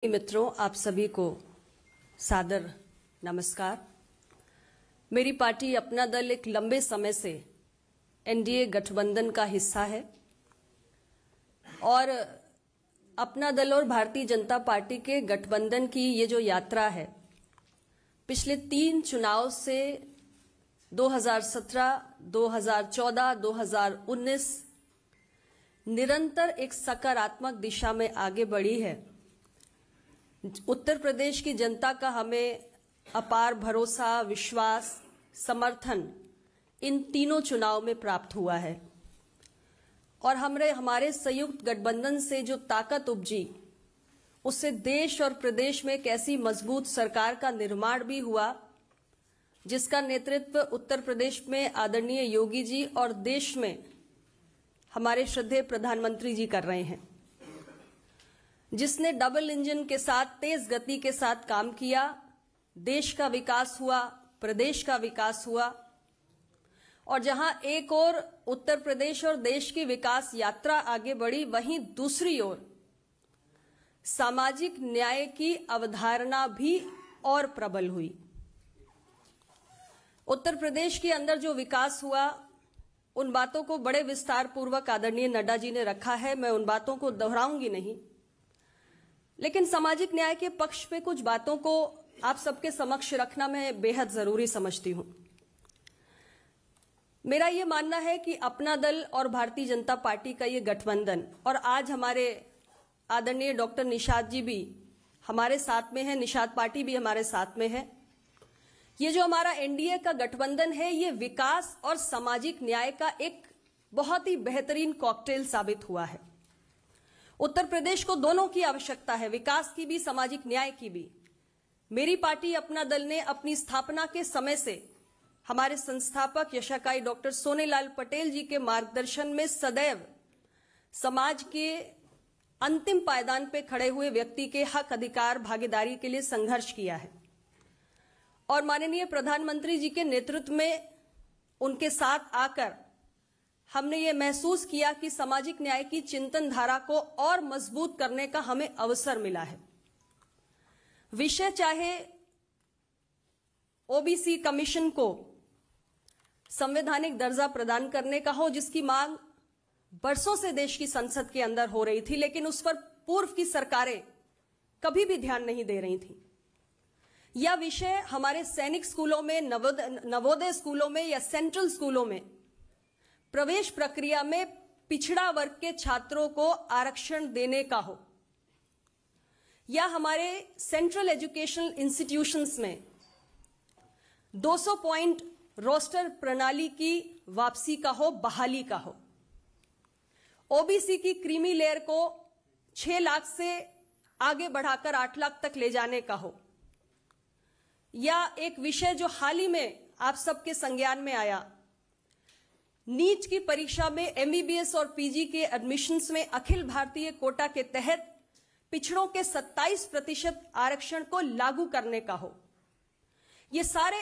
मित्रों, आप सभी को सादर नमस्कार। मेरी पार्टी अपना दल एक लंबे समय से एनडीए गठबंधन का हिस्सा है और अपना दल और भारतीय जनता पार्टी के गठबंधन की ये जो यात्रा है, पिछले 3 चुनाव से 2017, 2014, 2019 निरंतर एक सकारात्मक दिशा में आगे बढ़ी है। उत्तर प्रदेश की जनता का हमें अपार भरोसा, विश्वास, समर्थन इन तीनों चुनाव में प्राप्त हुआ है और हमारे संयुक्त गठबंधन से जो ताकत उपजी, उससे देश और प्रदेश में एक ऐसी मजबूत सरकार का निर्माण भी हुआ जिसका नेतृत्व उत्तर प्रदेश में आदरणीय योगी जी और देश में हमारे श्रद्धेय प्रधानमंत्री जी कर रहे हैं, जिसने डबल इंजन के साथ तेज गति के साथ काम किया। देश का विकास हुआ, प्रदेश का विकास हुआ और जहां एक ओर उत्तर प्रदेश और देश की विकास यात्रा आगे बढ़ी, वहीं दूसरी ओर सामाजिक न्याय की अवधारणा भी और प्रबल हुई। उत्तर प्रदेश के अंदर जो विकास हुआ, उन बातों को बड़े विस्तार पूर्वक आदरणीय नड्डा जी ने रखा है, मैं उन बातों को दोहराऊंगी नहीं, लेकिन सामाजिक न्याय के पक्ष पे कुछ बातों को आप सबके समक्ष रखना मैं बेहद जरूरी समझती हूं। मेरा यह मानना है कि अपना दल और भारतीय जनता पार्टी का ये गठबंधन, और आज हमारे आदरणीय डॉक्टर निषाद जी भी हमारे साथ में है, निषाद पार्टी भी हमारे साथ में है, ये जो हमारा एनडीए का गठबंधन है, ये विकास और सामाजिक न्याय का एक बहुत ही बेहतरीन कॉकटेल साबित हुआ है। उत्तर प्रदेश को दोनों की आवश्यकता है, विकास की भी, सामाजिक न्याय की भी। मेरी पार्टी अपना दल ने अपनी स्थापना के समय से हमारे संस्थापक यशाकाई डॉक्टर सोनेलाल पटेल जी के मार्गदर्शन में सदैव समाज के अंतिम पायदान पे खड़े हुए व्यक्ति के हक, अधिकार, भागीदारी के लिए संघर्ष किया है और माननीय प्रधानमंत्री जी के नेतृत्व में उनके साथ आकर हमने ये महसूस किया कि सामाजिक न्याय की चिंतन धारा को और मजबूत करने का हमें अवसर मिला है। विषय चाहे ओबीसी कमीशन को संवैधानिक दर्जा प्रदान करने का हो, जिसकी मांग बरसों से देश की संसद के अंदर हो रही थी, लेकिन उस पर पूर्व की सरकारें कभी भी ध्यान नहीं दे रही थी, या विषय हमारे सैनिक स्कूलों में, नवोदय स्कूलों में या सेंट्रल स्कूलों में प्रवेश प्रक्रिया में पिछड़ा वर्ग के छात्रों को आरक्षण देने का हो, या हमारे सेंट्रल एजुकेशनल इंस्टीट्यूशंस में 200 पॉइंट रोस्टर प्रणाली की वापसी का हो, बहाली का हो, ओबीसी की क्रीमी लेयर को 6 लाख से आगे बढ़ाकर 8 लाख तक ले जाने का हो, या एक विषय जो हाल ही में आप सबके संज्ञान में आया, नीट की परीक्षा में एमबीबीएस और पीजी के एडमिशन्स में अखिल भारतीय कोटा के तहत पिछड़ों के 27% आरक्षण को लागू करने का हो। ये सारे